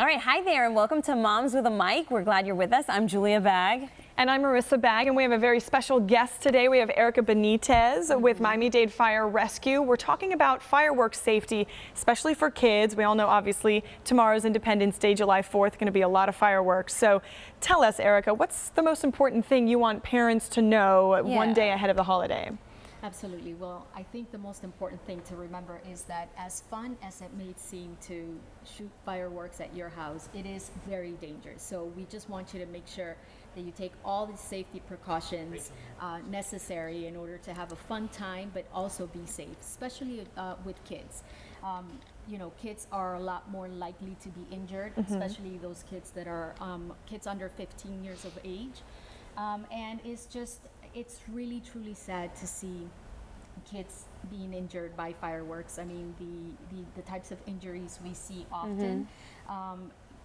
All right, hi there, and welcome to Moms with a Mic. We're glad you're with us. I'm Julia Bagg. And I'm Marissa Bagg, and we have a very special guest today. We have Erika Benitez with Miami-Dade Fire Rescue. We're talking about fireworks safety, especially for kids. We all know, obviously, tomorrow's Independence Day, July 4th, going to be a lot of fireworks. So tell us, Erika, what's the most important thing you want parents to know one day ahead of the holiday? Absolutely. Well, I think the most important thing to remember is that as fun as it may seem to shoot fireworks at your house, it is very dangerous. So we just want you to make sure that you take all the safety precautions necessary in order to have a fun time, but also be safe, especially with kids. You know, kids are a lot more likely to be injured, especially those kids that are kids under 15 years of age. And it's really truly sad to see kids being injured by fireworks. I mean, the types of injuries we see often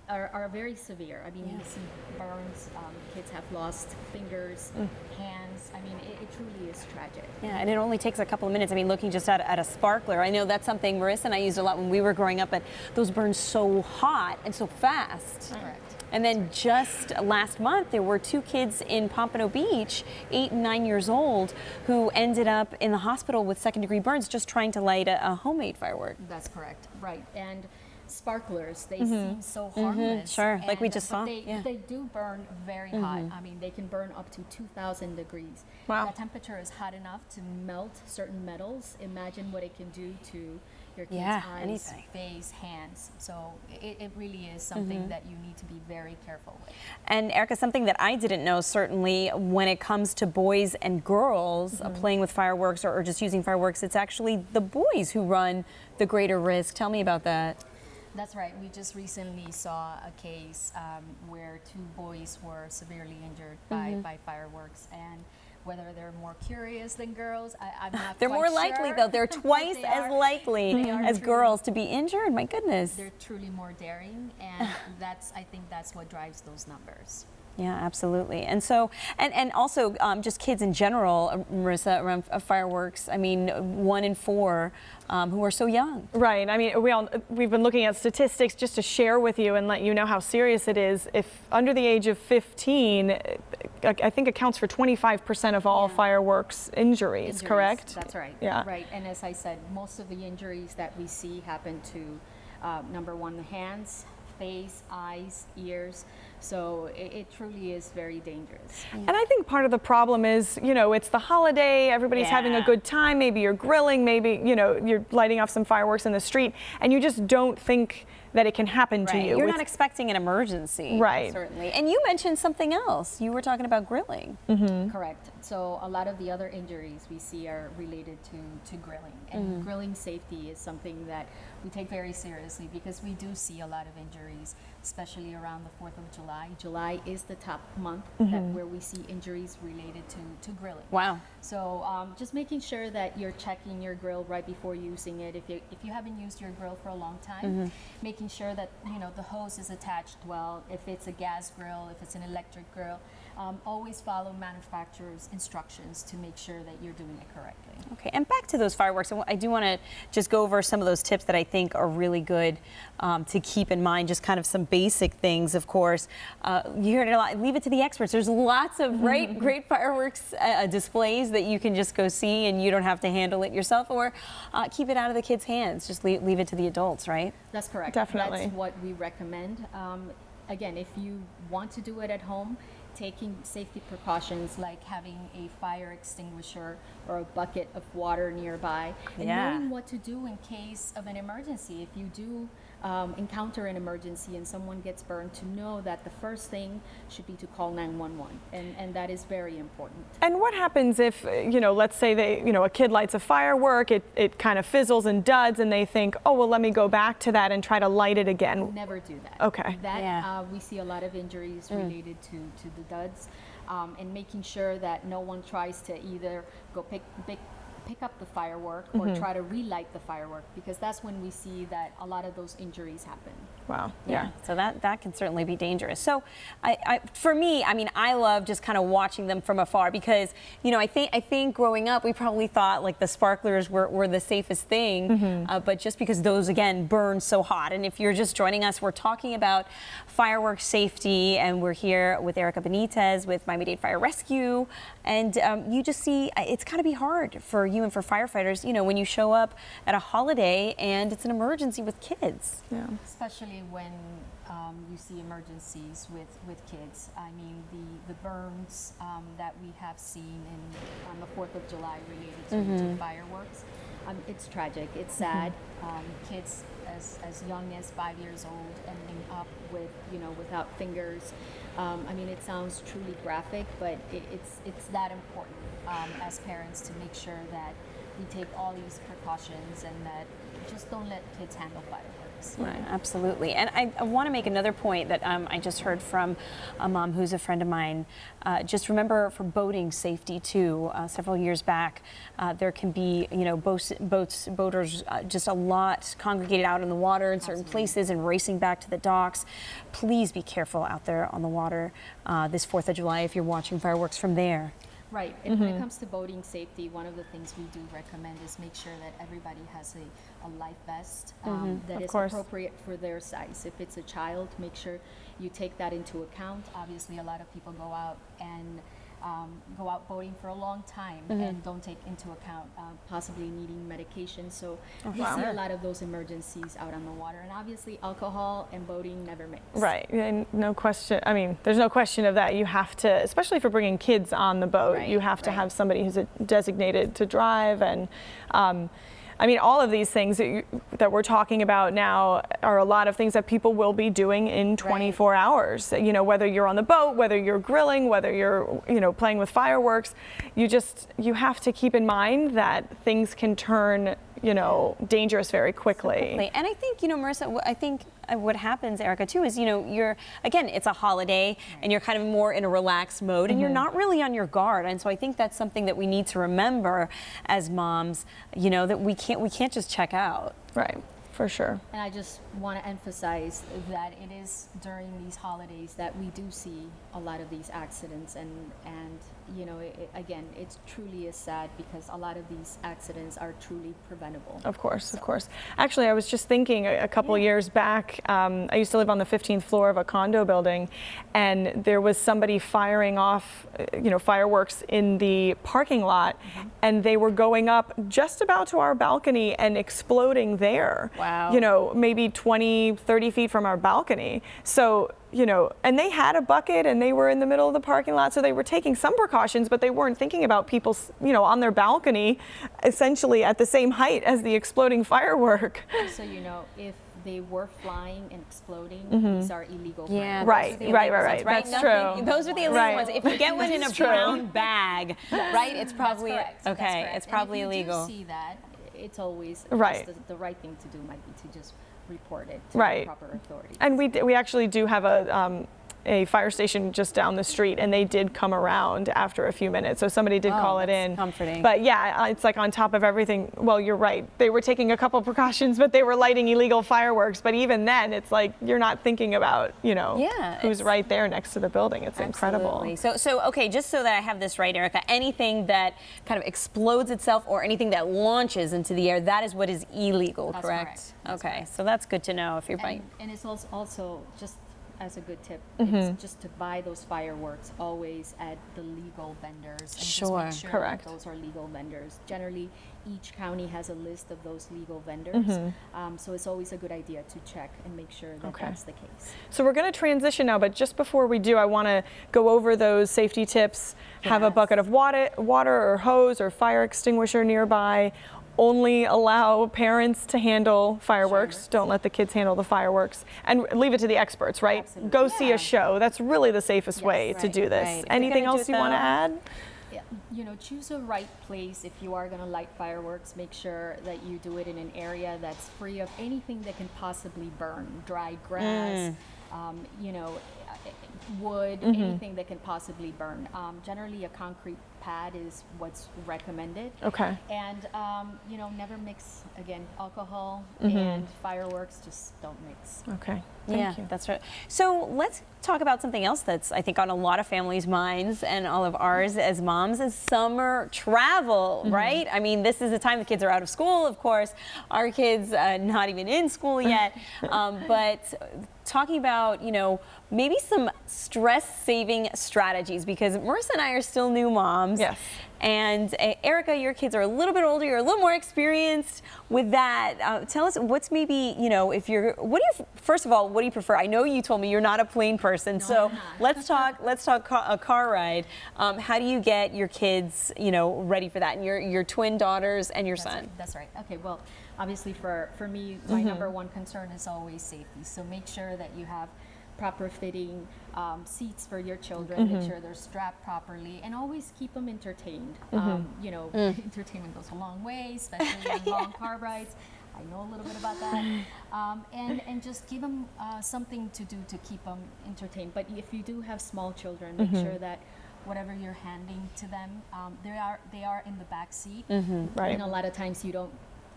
are very severe. I mean, we see burns, kids have lost fingers, hands. I mean, it truly is tragic. Yeah, and it only takes a couple of minutes. I mean, looking just at a sparkler, I know that's something Marissa and I used a lot when we were growing up, but those burn so hot and so fast. Correct. And then just last month, there were two kids in Pompano Beach, 8 and 9 years old, who ended up in the hospital with second-degree burns just trying to light a homemade firework. That's correct, right. And sparklers, they seem so harmless. Sure, like we just saw. They do burn very hot. I mean, they can burn up to 2,000 degrees. Wow. That temperature is hot enough to melt certain metals. Imagine what it can do to your kids' eyes, face, hands. So it really is something that you need to be very careful with. And Erika, something that I didn't know, certainly when it comes to boys and girls playing with fireworks or just using fireworks, it's actually the boys who run the greater risk. Tell me about that. That's right. We just recently saw a case where two boys were severely injured by fireworks, and whether they're more curious than girls, I'm not They're quite more sure. likely, though. They're twice as likely as girls to be injured. My goodness. They're truly more daring, and I think that's what drives those numbers. Yeah, absolutely. And so, and also just kids in general, Marissa, around fireworks. I mean, 1 in 4 who are so young. Right. I mean, we've been looking at statistics just to share with you and let you know how serious it is. If under the age of 15, I think accounts for 25% of all fireworks injuries, correct? That's right. Yeah. Right. And as I said, most of the injuries that we see happen to, number one, the hands, face, eyes, ears. So it truly is very dangerous. And I think part of the problem is, you know, it's the holiday, everybody's having a good time, maybe you're grilling, maybe, you know, you're lighting off some fireworks in the street, and you just don't think that it can happen to you. You're not expecting an emergency. Right. Certainly. And you mentioned something else. You were talking about grilling. Correct. So a lot of the other injuries we see are related to grilling. And grilling safety is something that we take very seriously because we do see a lot of injuries, especially around the 4th of July. July is the top month where we see injuries related to grilling. Wow. So just making sure that you're checking your grill right before using it. If you haven't used your grill for a long time, making sure that, you know, the hose is attached well. If it's a gas grill, if it's an electric grill, always follow manufacturer's instructions to make sure that you're doing it correctly. Okay, and back to those fireworks, I do want to just go over some of those tips that I think are really good to keep in mind, just kind of some basic things, of course. You heard it a lot, leave it to the experts. There's lots of great fireworks displays that you can just go see and you don't have to handle it yourself, or keep it out of the kids' hands. Just leave it to the adults, right? That's correct. Definitely. That's what we recommend. Again, if you want to do it at home, taking safety precautions like having a fire extinguisher or a bucket of water nearby, and knowing what to do in case of an emergency. If you do encounter an emergency and someone gets burned, to know that the first thing should be to call 911, and that is very important. And what happens if, you know, let's say a kid lights a firework, it kind of fizzles and duds, and they think, oh, well, let me go back to that and try to light it again? Never do that. Okay. We see a lot of injuries related to the duds, and making sure that no one tries to either go pick pick up the firework or try to relight the firework, because that's when we see that a lot of those injuries happen. Wow. Yeah, so that can certainly be dangerous. So, for me, I mean, I love just kind of watching them from afar because, you know, I think growing up we probably thought like the sparklers were the safest thing, but just because those again burn so hot. And if you're just joining us, we're talking about fireworks safety, and we're here with Erika Benitez with Miami-Dade Fire Rescue, and you just see it's got to be hard for you and for firefighters, you know, when you show up at a holiday and it's an emergency with kids. Yeah. Especially when you see emergencies with kids. I mean, the burns that we have seen on the 4th of July related to fireworks, it's tragic. It's sad. Kids as young as 5 years old ending up with, you know, without fingers. I mean, it sounds truly graphic, but it's that important as parents to make sure that we take all these precautions and that just don't let kids handle fireworks. Right, absolutely. And I want to make another point that I just heard from a mom who's a friend of mine. Just remember for boating safety too, several years back, there can be, you know, boaters just a lot congregated out in the water in certain places and racing back to the docks. Please be careful out there on the water this 4th of July if you're watching fireworks from there. Right, and when it comes to boating safety, one of the things we do recommend is make sure that everybody has a life vest that is appropriate for their size. If it's a child, make sure you take that into account. Obviously, a lot of people go out and go out boating for a long time and don't take into account possibly needing medication. So we see a lot of those emergencies out on the water. And obviously alcohol and boating never mix. Right, and no question. I mean, there's no question of that. You have to, especially for bringing kids on the boat, you have to have somebody who's designated to drive. And I mean, all of these things that we're talking about now are a lot of things that people will be doing in 24 hours. You know, whether you're on the boat, whether you're grilling, whether you're, you know, playing with fireworks, you have to keep in mind that things can turn, you know, dangerous very quickly. And I think, you know, Marissa, I think what happens, Erika, too, is, you know, again, it's a holiday and you're kind of more in a relaxed mode and you're not really on your guard. And so I think that's something that we need to remember as moms, you know, that we can't just check out. Right. For sure. And I just want to emphasize that it is during these holidays that we do see a lot of these accidents, and you know, again, it truly is sad because a lot of these accidents are truly preventable. Of course, of course. Actually, I was just thinking a couple years back, I used to live on the 15th floor of a condo building, and there was somebody firing off, you know, fireworks in the parking lot, and they were going up just about to our balcony and exploding there. Wow. You know, maybe 20, 30 feet from our balcony. So, you know, and they had a bucket and they were in the middle of the parking lot, so they were taking some precautions, but they weren't thinking about people, you know, on their balcony, essentially at the same height as the exploding firework. So, you know, if they were flying and exploding, these are illegal. Yeah, right. That's true. Those are the illegal ones. If you get one in a brown bag, right, it's probably okay. It's probably illegal. If you do see that, it's always just the right thing to do might be to just report it to the proper authorities. And we actually do have a fire station just down the street, and they did come around after a few minutes, so somebody did call it in. Comforting. But yeah, it's like on top of everything. Well, you're right. They were taking a couple precautions, but they were lighting illegal fireworks. But even then, it's like you're not thinking about, you know, who's right there next to the building. It's incredible. So okay, just so that I have this right, Erika, anything that kind of explodes itself or anything that launches into the air, that is what is illegal, correct? That's correct. So that's good to know if you're buying. And it's also just as a good tip, it's just to buy those fireworks always at the legal vendors. And just make sure that those are legal vendors. Generally, each county has a list of those legal vendors. So it's always a good idea to check and make sure that that's the case. So we're going to transition now, but just before we do, I want to go over those safety tips. Have a bucket of water or hose or fire extinguisher nearby. Only allow parents to handle fireworks. Don't let the kids handle the fireworks, and leave it to the experts, right? Absolutely. Go see a show. That's really the safest way to do this. Anything else you want to add? You know, choose a right place. If you are going to light fireworks, make sure that you do it in an area that's free of anything that can possibly burn. Dry grass, you know, wood, anything that can possibly burn. Generally, a concrete pad is what's recommended. Okay. And you know, never mix, again, alcohol Mm-hmm. and fireworks, just don't mix. Okay. Yeah, Thank you. that's right. So let's talk about something else that's, I think, on a lot of families' minds and all of ours as moms is summer travel, right? I mean, this is the time the kids are out of school, of course. Our kids not even in school yet. But talking about, you know, maybe some stress-saving strategies, because Marissa and I are still new moms. Yes. And Erika, your kids are a little bit older, you're a little more experienced with that. Tell us what's maybe, you know, if you're, first of all, what do you prefer? I know you told me you're not a plane person, so let's talk a car ride. How do you get your kids, you know, ready for that? And your twin daughters and your son. That's right. Okay, well, obviously for me, my number one concern is always safety. So make sure that you have proper fitting seats for your children, make sure they're strapped properly, and always keep them entertained. You know, entertainment goes a long way, especially on long car rides. I know a little bit about that. And just give them something to do to keep them entertained. But if you do have small children, make sure that whatever you're handing to them, they are in the back seat. Right. And a lot of times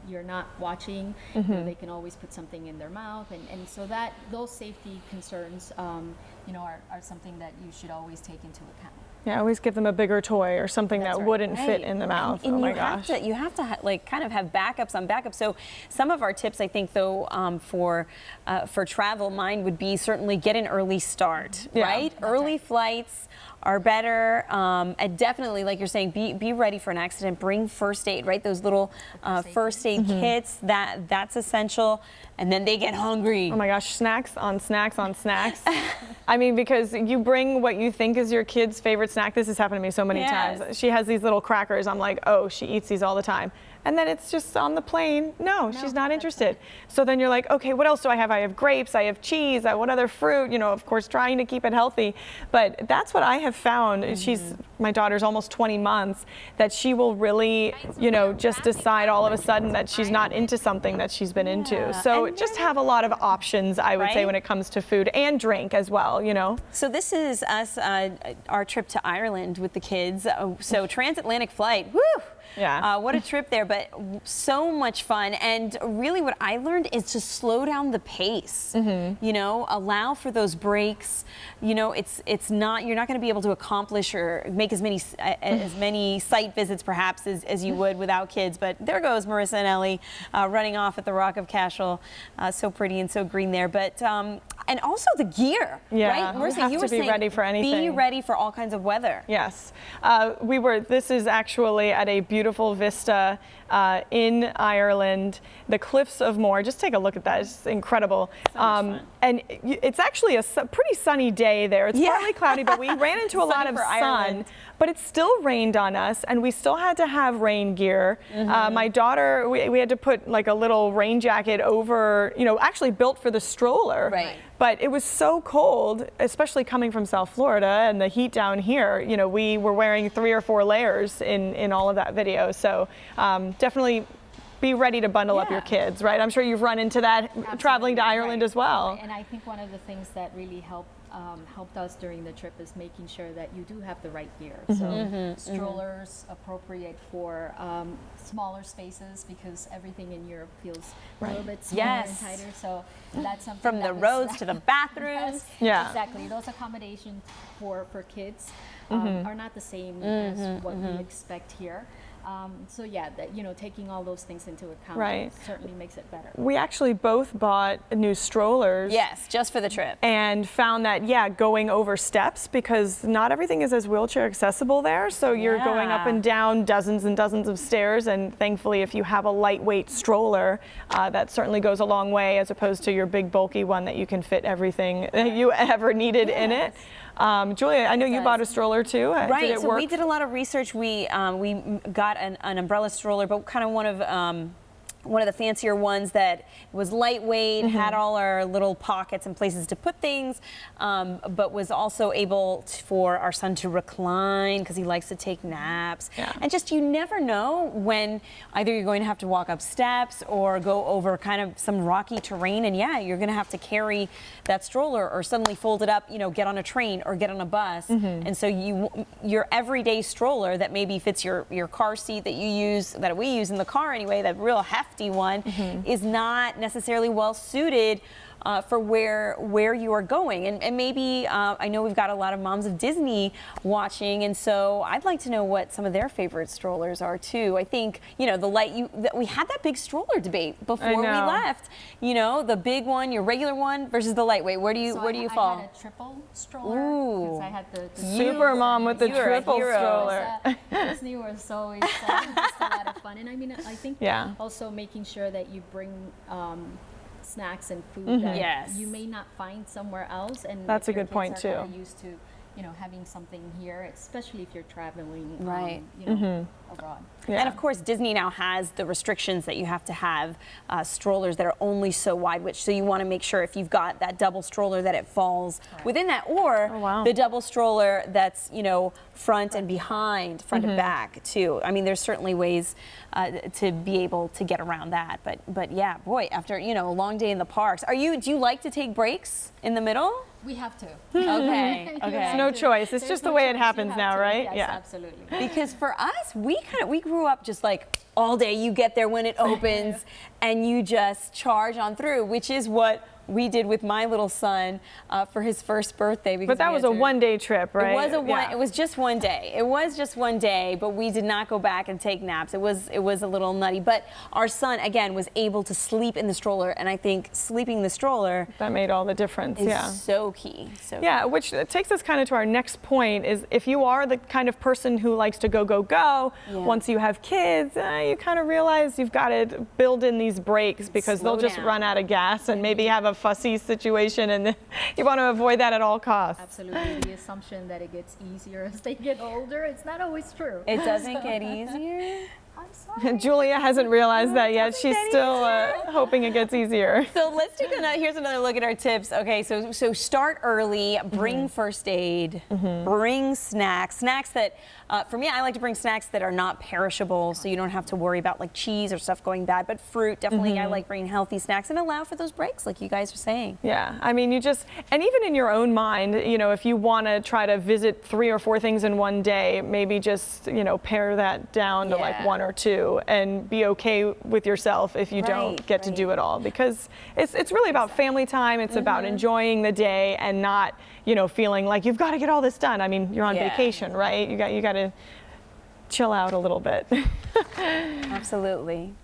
you're not watching, you know, they can always put something in their mouth, and so that those safety concerns, you know, are something that you should always take into account. Yeah, always give them a bigger toy or something That's that right. wouldn't fit in the mouth. And oh my you gosh. you have to like kind of have backups on backups. So some of our tips, I think, though, for travel, mine would be certainly get an early start, Yeah. right? Early flights are better, and definitely, like you're saying, be ready for an accident. Bring first aid, right? Those little first aid kits. That's essential. And then they get hungry. Oh my gosh, snacks on snacks on snacks. I mean, because you bring what you think is your kid's favorite snack. This has happened to me so many times. She has these little crackers. I'm like, oh, she eats these all the time. And then it's just on the plane. No, she's not interested. So then you're like, okay, what else do I have? I have grapes, I have cheese, what other fruit? You know, of course, trying to keep it healthy. But that's what I have found. My daughter's almost 20 months, that she will really, you know, just decide all of a sudden that she's not into something that she's been into. So just have a lot of options, I would say, when it comes to food and drink as well, you know. So this is us, our trip to Ireland with the kids. So transatlantic flight, woo! Yeah. What a trip there, but so much fun. And really what I learned is to slow down the pace, you know, allow for those breaks. You know, it's not, you're not going to be able to accomplish or make as many site visits perhaps as you would without kids. But there goes Marissa and Ellie running off at the Rock of Cashel. So pretty and so green there. But, and also the gear, right? You Marissa, have you to were be saying, ready for anything. be ready for all kinds of weather. Yes. This is actually at a beautiful vista in Ireland, the Cliffs of Moher. Just take a look at that. It's incredible. And it's actually a pretty sunny day there. It's partly cloudy, but we ran into a lot of sun. But it still rained on us, and we still had to have rain gear. My daughter, we had to put like a little rain jacket over, you know, actually built for the stroller. Right. But it was so cold, especially coming from South Florida and the heat down here. You know, we were wearing 3 or 4 layers in all of that video. So definitely be ready to bundle up your kids, right? I'm sure you've run into that traveling to Ireland as well. And I think one of the things that really helped us during the trip is making sure that you do have the right gear. So strollers appropriate for smaller spaces, because everything in Europe feels a little bit smaller and tighter. So that's something from the roads to the bathrooms. Exactly. Those accommodations for kids are not the same as what we expect here. So yeah, that, you know, taking all those things into account certainly makes it better. We actually both bought new strollers. Yes, just for the trip. And found that, going over steps, because not everything is as wheelchair accessible there. So you're going up and down dozens and dozens of stairs. And thankfully, if you have a lightweight stroller, that certainly goes a long way, as opposed to your big bulky one that you can fit everything that you ever needed in it. Julia, I know you bought a stroller too. Right, Did it so work? we did a lot of research. We got an umbrella stroller, but kind of one one of the fancier ones that was lightweight, had all our little pockets and places to put things, but was also able for our son to recline because he likes to take naps. Yeah. And just, you never know when either you're going to have to walk up steps or go over kind of some rocky terrain, and yeah, you're going to have to carry that stroller or suddenly fold it up, you know, get on a train or get on a bus. And so your everyday stroller that maybe fits your car seat that you use, that we use in the car anyway, that real hefty one, is not necessarily well suited for where you are going. And maybe I know we've got a lot of moms of Disney watching, and so I'd like to know what some of their favorite strollers are too. I think, you know, we had that big stroller debate before we left. You know, the big one, your regular one versus the lightweight. Where do you fall? I had a triple stroller because I had the super mom with the triple stroller. Disney was always just a lot of fun, and I mean, I think also making sure that you bring snacks and food that you may not find somewhere else, and that's a your good point kids too. are used to, you know, having something here, especially if you're traveling, you know, abroad. And of course, Disney now has the restrictions that you have to have strollers that are only so wide, which so you want to make sure if you've got that double stroller that it falls within that, or the double stroller that's, you know, front and behind, front and back too. I mean, there's certainly ways to be able to get around that. But yeah, boy, after, you know, a long day in the parks, do you like to take breaks in the middle? We have to. Okay. It's no choice. It's just the way it happens now, right? Yes, absolutely. Because for us, we grew up just like all day. You get there when it opens, and you just charge on through, which is what we did with my little son for his first birthday. Because but that was a one-day trip, right? It was just one day. It was just one day, but we did not go back and take naps. It was a little nutty. But our son, again, was able to sleep in the stroller, and I think sleeping in the stroller that made all the difference. Is so key. Which takes us kind of to our next point: is if you are the kind of person who likes to go, once you have kids, you kind of realize you've got to build in these breaks because they'll just run out of gas and maybe have a fussy situation, and you want to avoid that at all costs. Absolutely. The assumption that it gets easier as they get older, it's not always true. It doesn't get easier? I'm sorry. Julia hasn't realized that yet. She's still hoping it gets easier. So let's take here's another look at our tips. Okay, so start early, bring first aid, bring snacks that, for me, I like to bring snacks that are not perishable, so you don't have to worry about like cheese or stuff going bad, but fruit, definitely I like bringing healthy snacks and allow for those breaks like you guys are saying. Yeah, I mean, and even in your own mind, you know, if you want to try to visit 3 or 4 things in one day, maybe just, you know, pare that down to like 1 or 2 and be okay with yourself if you don't get to do it all, because it's really about family time. It's about enjoying the day and not, you know, feeling like you've got to get all this done. I mean, you're on vacation, right? You got to chill out a little bit. Absolutely.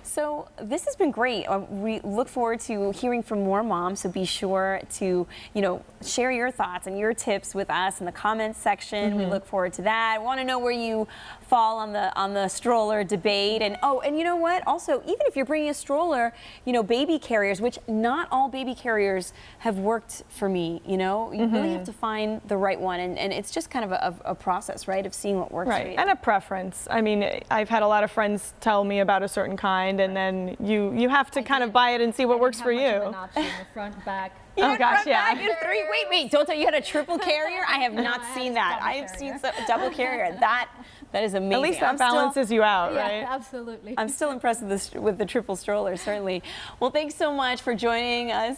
So this has been great. We look forward to hearing from more moms, so be sure to, you know, share your thoughts and your tips with us in the comments section. We look forward to that. Want to know where you fall on the stroller debate. And and you know what? Also, even if you're bringing a stroller, you know, baby carriers, which not all baby carriers have worked for me, you know, you really have to find the right one, and it's just kind of a process, right, of seeing what works for you. And a preference. I mean, I've had a lot of friends tell me about a certain kind, and then you have to kind of buy it and see what works for you. An option, the front, back. Oh gosh, Back and 3. Wait, don't tell you had a triple carrier? I have not seen that. I have seen a double carrier. That is amazing. At least that balances you out, right? Yeah, absolutely. I'm still impressed with the triple stroller, certainly. Well, thanks so much for joining us.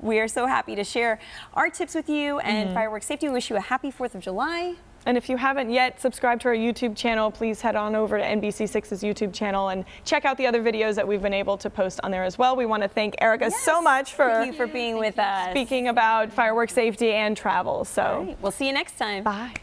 We are so happy to share our tips with you and fireworks safety. We wish you a happy 4th of July. And if you haven't yet subscribed to our YouTube channel, please head on over to NBC6's YouTube channel and check out the other videos that we've been able to post on there as well. We want to thank Erika so much for being with us, speaking about fireworks safety and travel. So we'll see you next time. Bye.